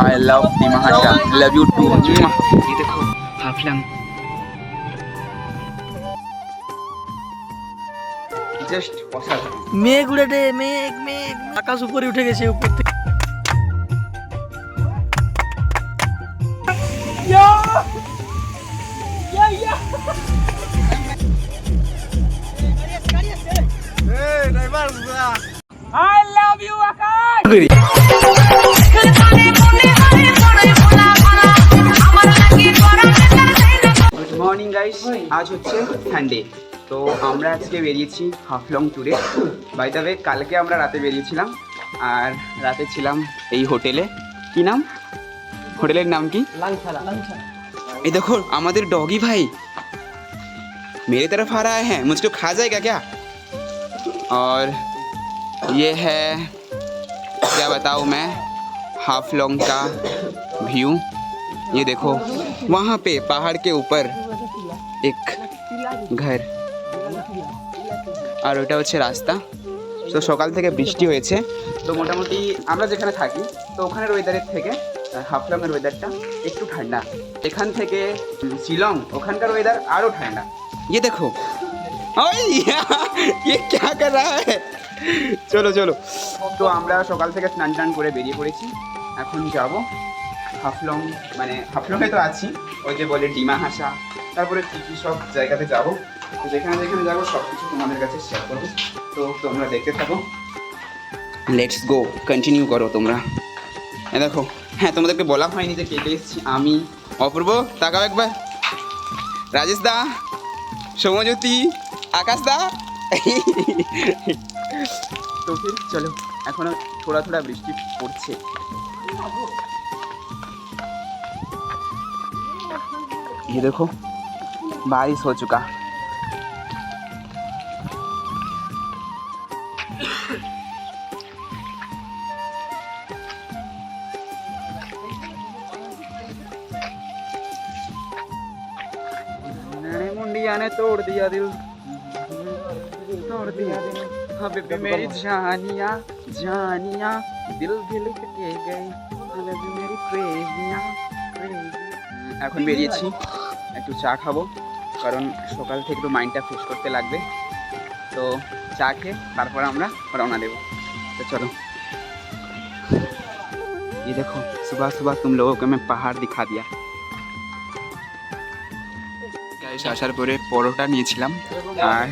I love Dimahasa, love you too. ये देखो Haflong just অসাধারণ। মেঘ উড়ে রে, মেঘ মেঘ, আকাশ উপরে উঠে গেছে উপর থেকে। I love you Akash. Good morning guys, আজ হচ্ছে সানডে। তো আমরা আজকে বেরিয়েছি হাফলং ট্যুরে। বাই দ্য ওয়ে, কালকে আমরা রাতে বেরিয়েছিলাম আর রাতে ছিলাম এই হোটেলে। কি নাম হোটেলের নাম কি? ये देखो हमारे डॉगी भाई मेरे तरफ आ रहा है, मुझको खा जाएगा क्या? और ये है, क्या बताऊँ मैं, हाफलॉन्ग का व्यू। ये देखो वहाँ पे पहाड़ के ऊपर एक घर আর ওটা হচ্ছে রাস্তা। তো সকাল থেকে বৃষ্টি হয়েছে, তো মোটামুটি আমরা যেখানে থাকি তো ওখানের ওয়েদারের থেকে হাফলংয়ের ওয়েদারটা একটু ঠান্ডা। এখান থেকে শিলং ওখানকার ওয়েদার আরও ঠান্ডা। ये देखो ওই ये क्या कर रहा है? চলো চলো। তো আমরা সকাল থেকে স্নান টান করে বেরিয়ে পড়েছি, এখন যাব হাফলং। মানে হাফলংয়ে তো আছি, ওই যে বলে ডিমাহাসা, তারপরে কী কী সব জায়গাতে যাব। তো যেখানে যেখানে যাবো সব কিছু তোমাদের কাছে শেয়ার করবো, তো তোমরা দেখতে থাকো। লেটস গো, কন্টিনিউ করো তোমরা। দেখো, হ্যাঁ তোমাদেরকে বলা হয়নি যে কেটে এসেছি আমি। অপূর্ব তাকাও একবার, রাজেশ দা, সৌম্যজ্যোতি, আকাশ দা। তো ফির চলো, এখনো থোড়া থোড়া বৃষ্টি পড়ছে। ये देखो बारिश हो चुका। मुंडिया ने तोड़ दिया दिल, तोड़ दिया दिल, हबीबी मेरी जानिया जानिया, दिल दिल के गई हबीबी मेरी क्रेजिया। এখন বেরিয়েছি, একটু চা খাবো, কারণ সকাল থেকে একটু মাইন্ডটা ফ্রেশ করতে লাগবে। তো চা খেয়ে তারপর আমরা রওনা দেবো। তো চলো। ये देखो सुबह सुबह तुम लोगों को मैं पहाड़ दिखा दिया। গাইস আসার পরে পরোটা নিয়েছিলাম, আর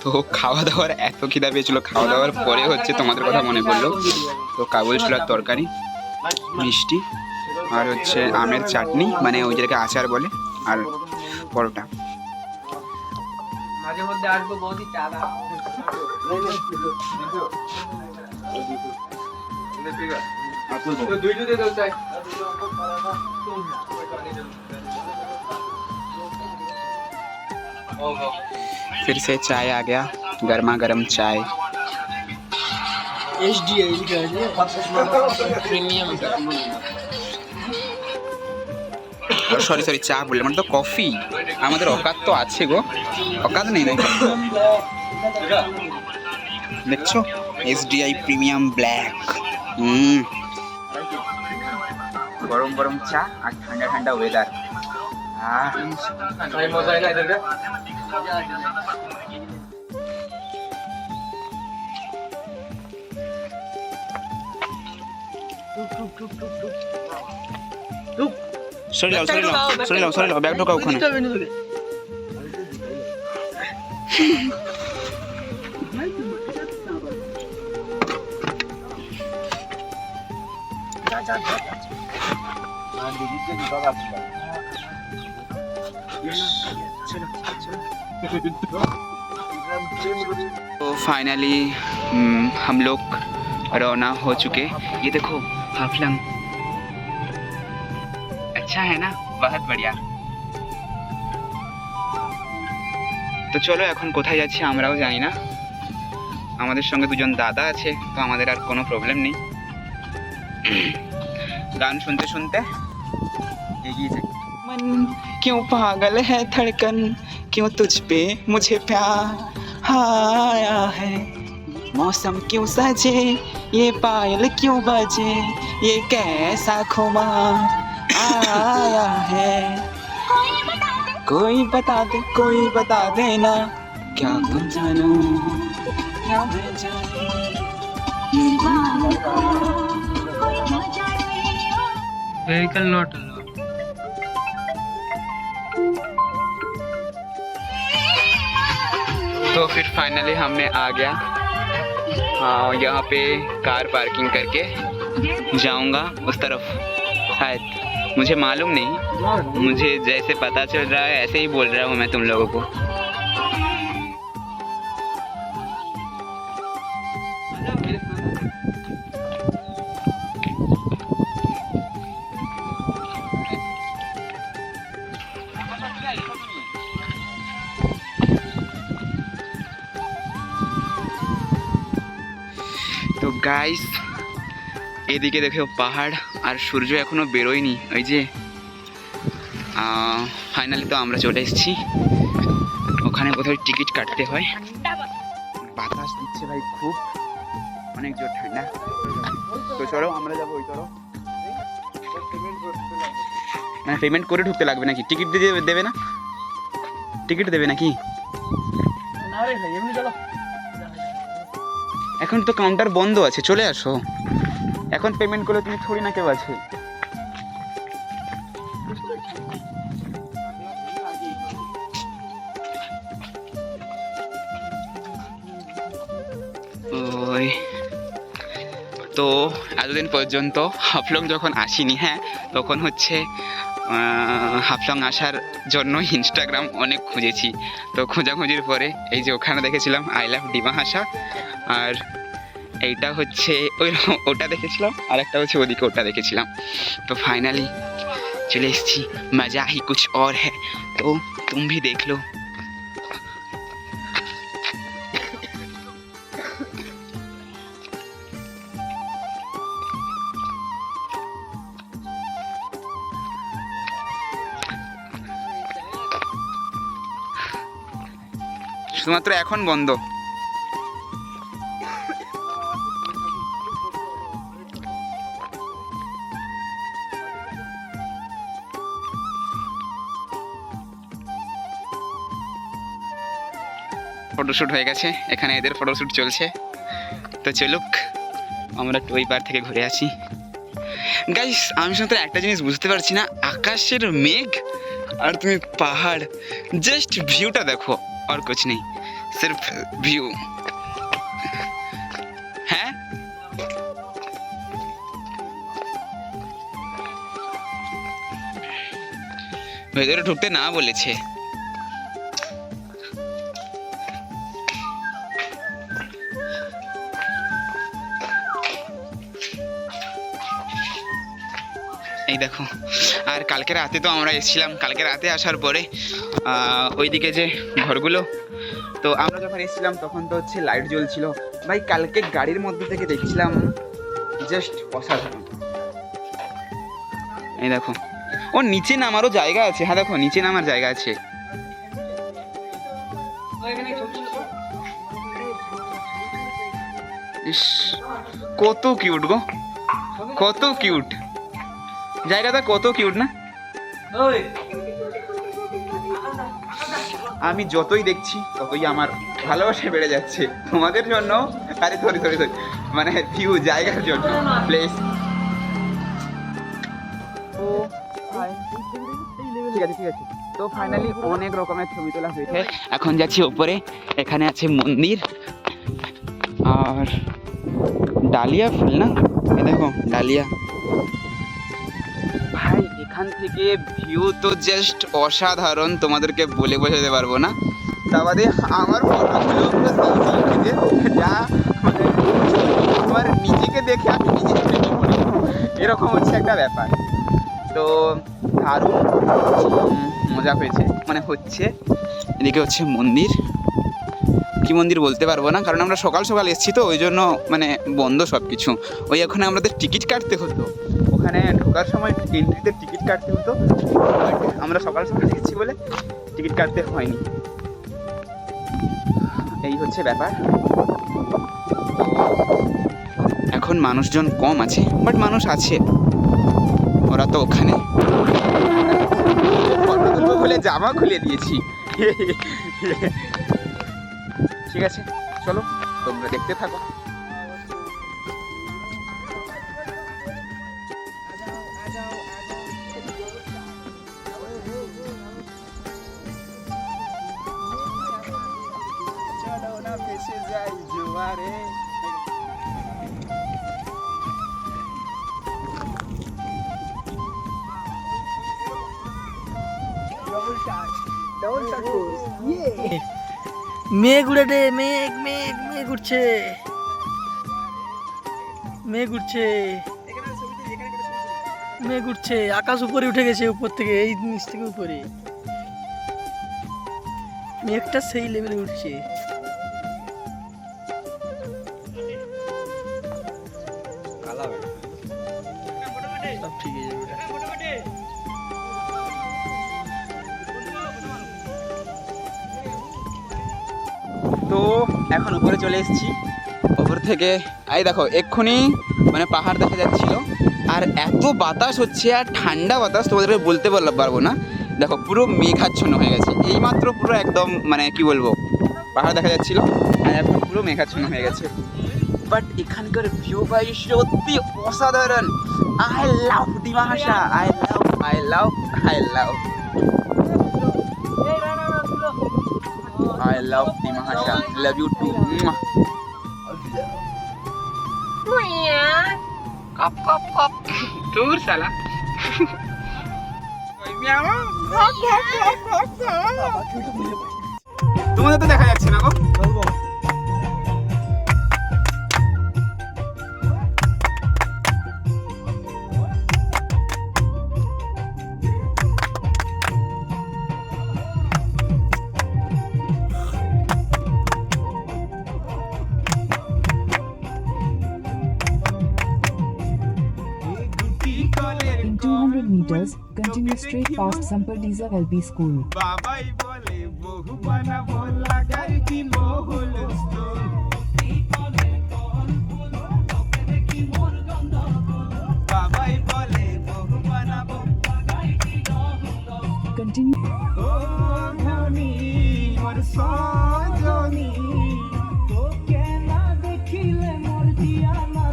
তো খাওয়া দাওয়ার এত খিদা পেয়েছিল, খাওয়া দাওয়ার পরে হচ্ছে তোমাদের কথা মনে পড়লো। তো কাবুল ছোলার তরকারি, মিষ্টি, আর হচ্ছে আমের চাটনি, মানে ওই যেটাকে আচার বলে, আর পরোটা। মাঝে মধ্যে আসবো বৌদি চা দাও। फिर से चाय आ गया, गर्मा गर्म चाय। HDI লিখা আছে, প্রিমিয়াম। সরি সরি, চা বললে মানে তো কফি। আমাদের অকাত তো আছে গো, অকাত নেই নাকি? দেখছো SDI প্রিমিয়াম ব্ল্যাক। গরম গরম চা আর ঠান্ডা ঠান্ডা ওয়েদার। মজা হয় না এদের। সরে যাও সরে যাও সরে যাও সরে যাও, ব্যাগ ঢোকাও ওখানে। तो फाइनली हम लोग रवाना हो चुके। ये देखो हाफलंग, अच्छा है ना, बहुत बढ़िया। তো চলো এখন কোথায় যাচ্ছি আমরাও জানি না, আমাদের সঙ্গে দুজন দাদা আছে, তো আমাদের আর কোনো প্রবলেম নেই। গান শুনতে শুনতে এগিয়ে যাই। मन क्यों पागल है धड़कन, क्यों तुझ पे मुझे प्यार आया है, मौसम क्यों सजे, ये पायल क्यों बजे, ये कैसा खुमार आया है। कोई बता दे ना, क्या मैं जानूं, क्या मैं जानूं। Vehicle not allowed. तो फिर फाइनली हमने आ गया। हाँ, यहाँ पे कार पार्किंग करके जाऊंगा उस तरफ शायद, मुझे मालूम नहीं, मुझे जैसे पता चल रहा है ऐसे ही बोल रहा हूँ मैं तुम लोगों को। তো গাইস, এদিকে দেখো পাহাড় আর সূর্য এখনো বেরোয়নি। ওই যে ফাইনালি তো আমরা চলে এসেছি। ওখানে কোথাও টিকিট কাটতে হয়। বাতাস দিচ্ছে ভাই, খুব অনেক জোর ঠান্ডা। তো চলো আমরা যাবো ওই তরফ। মানে পেমেন্ট করে ঢুকতে লাগবে নাকি? টিকিট দেবে না? টিকিট দেবে নাকি? এখন তো কাউন্টার বন্ধ আছে, চলে আসো। এখন পেমেন্ট করলে তুমি থোড়ি না কেউ আছে। ওই তো এতদিন পর্যন্ত হাফলং যখন আসিনি, হ্যাঁ, তখন হচ্ছে হাফলং আসার জন্য ইনস্টাগ্রাম অনেক খুঁজেছি। তো খোঁজাখুঁজির পরে এই যে ওখানে দেখেছিলাম আই লাভ ডিমা হাসা, আর এইটা হচ্ছে ওটা দেখেছিলাম, আর একটা হচ্ছে ওদিকে ওটা দেখেছিলাম। তো ফাইনালি চলে এসেছি। মজা হি কুছ और है, তো तुम भी देख लो। শুধুমাত্র এখন বন্ধ। ফটোশ্যুট হয়ে গেছে, এখানে এদের ফটোশ্যুট চলছে। তো চলুক আমরা একটু ওই পার থেকে ঘুরে আসি। গাইস, আমি শুধু একটা জিনিস বুঝতে পারছি না, আকাশের মেঘ আর তুমি পাহাড়, জাস্ট ভিউটা দেখো, আর কুছ নেই, সির্ফ ভিউ। হ্যাঁ, ভেতরে ঢুকতে না বলেছে। এই দেখো, আর কালকে রাতে তো আমরা এসেছিলাম। কালকে রাতে আসার পরে ওইদিকে যে ঘরগুলো, তো আমরা যখন এসেছিলাম তখন তো হচ্ছে লাইট জ্বলছিল। ভাই কালকে গাড়ির মধ্যে থেকে দেখছিলাম, জাস্ট অসাধারণ। এই দেখো, ও নিচে নামারও জায়গা আছে। হ্যাঁ দেখো, নিচে নামার জায়গা আছে। ইস, কত কিউট গো, কত কিউট জায়গাটা, কত কিউট না? আমি যতই দেখছি ততই আমার ভালোবাসা বেড়ে যাচ্ছে তোমাদের জন্য। আরে সরি, মানে ভিউ, জায়গার জন্য, প্লেস। ঠিক আছে। তো ফাইনালি অনেক রকমের ছবি তোলা হয়েছে। এখন যাচ্ছি ওপরে, এখানে আছে মন্দির আর ডালিয়া ফুল, না? এই দেখো ডালিয়া। ভাই এখান থেকে ভিউ তো জাস্ট অসাধারণ, তোমাদেরকে বলে বোঝাতে পারবো না। তা বাদে আমার ফটোগুলো যা, মানে আমার নিজেকে দেখে আমি নিজেকে প্রেমে পড়ি, এরকম হচ্ছে একটা ব্যাপার। তো দারুণ মজা হয়েছে, মানে হচ্ছে। এদিকে হচ্ছে মন্দির, কি মন্দির বলতে পারবো না, কারণ আমরা সকাল সকাল এসেছি তো, ওই জন্য মানে বন্ধ সব কিছু। ওই ওখানে আমাদের টিকিট কাটতে হতো, ওখানে ঢোকার সময় এন্ট্রিতে টিকিট কাটতে হতো, আমরা সকাল সকাল এসেছি বলে টিকিট কাটতে হয়নি। এই হচ্ছে ব্যাপার। এখন মানুষজন কম আছে, বাট মানুষ আছে, ওরা তো ওখানে। ফটো তুলবো বলে জামা খুলে দিয়েছি। ঠিক আছে, চলো তোমরা দেখতে থাকো। চলো না ভেসে যাই জোয়ারে। মেঘ উড়ে, মেঘ মেঘ মেঘ উঠছে, মেঘ উঠছে, মেঘ উঠছে, আকাশ উপরে উঠে গেছে, উপর থেকে, এই নিচ থেকে উপরে মেঘটা সেই লেভেলে উঠছে। সব ঠিক আছে বেটা। তো এখন উপরে চলে এসেছি। উপর থেকে এই দেখো এক্ষুনি মানে পাহাড় দেখা যাচ্ছিল, আর এত বাতাস হচ্ছে আর ঠান্ডা বাতাস তোমাদেরকে বলতে পারবো না। দেখো পুরো মেঘাচ্ছন্ন হয়ে গেছে, এইমাত্র পুরো একদম মানে কি বলবো, পাহাড় দেখা যাচ্ছিল আর এখন পুরো মেঘাচ্ছন্ন হয়ে গেছে। বাট এখানকার ভিউ ভাই সত্যি অসাধারণ। I love Dimahasa, I love I love I love I love Dimahasha. Love you too. Kop kop kop. Tur salah. তোমাদের তো দেখা যাচ্ছে না গো। In 200 meters, continue straight past Sampardiza LP School. বাবাই বলে বহু বানাবো লাগাই কি মহল বাবাই বলে বহু বানাবো Continue. ও ধনী মোর সজনী তোকে না দেখিলে মোর জিয়া না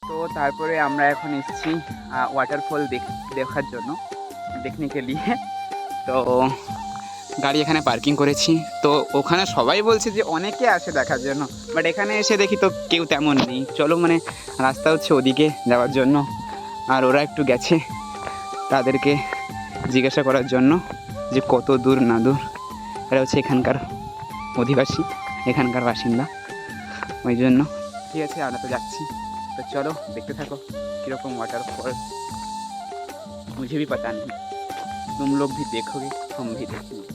তো তারপরে আমরা এখন এসেছি ওয়াটারফল দেখার জন্য, দেখনে কে লিয়ে। তো গাড়ি এখানে পার্কিং করেছি। তো ওখানে সবাই বলছে যে অনেকে আসে দেখার জন্য, বাট এখানে এসে দেখি তো কেউ তেমন নেই। চলো মানে রাস্তা হচ্ছে ওদিকে যাওয়ার জন্য, আর ওরা একটু গেছে, তাদেরকে জিজ্ঞাসা করার জন্য যে কত দূর না দূর। এরা হচ্ছে এখানকার অধিবাসী, এখানকার বাসিন্দা, ওই জন্য। ঠিক আছে, আমরা তো যাচ্ছি। तो चलो देखते थको किरकम वाटरफॉल, मुझे भी पता नहीं, तुम लोग भी देखोगे हम भी देखेंगे।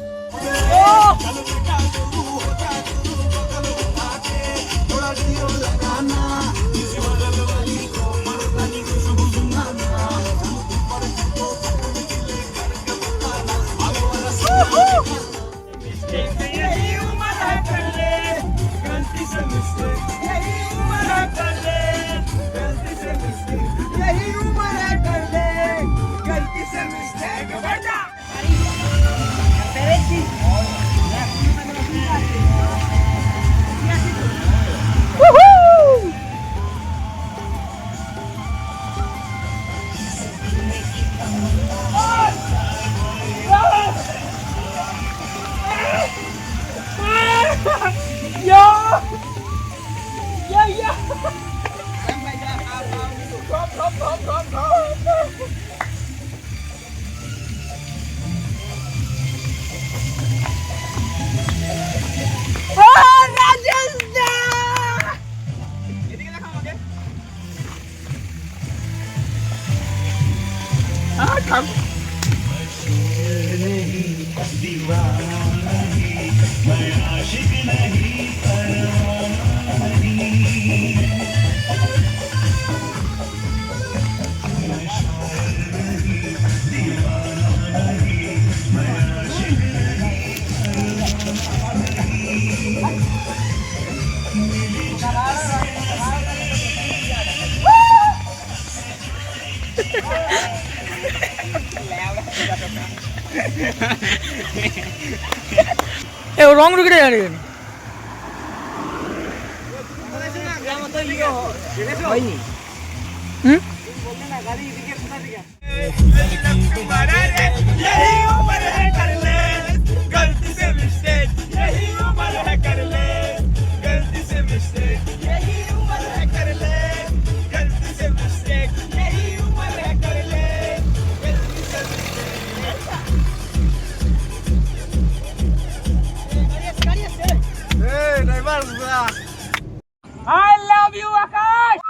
এ ও রং ঢুকে যাবে হুম I love you, Akash!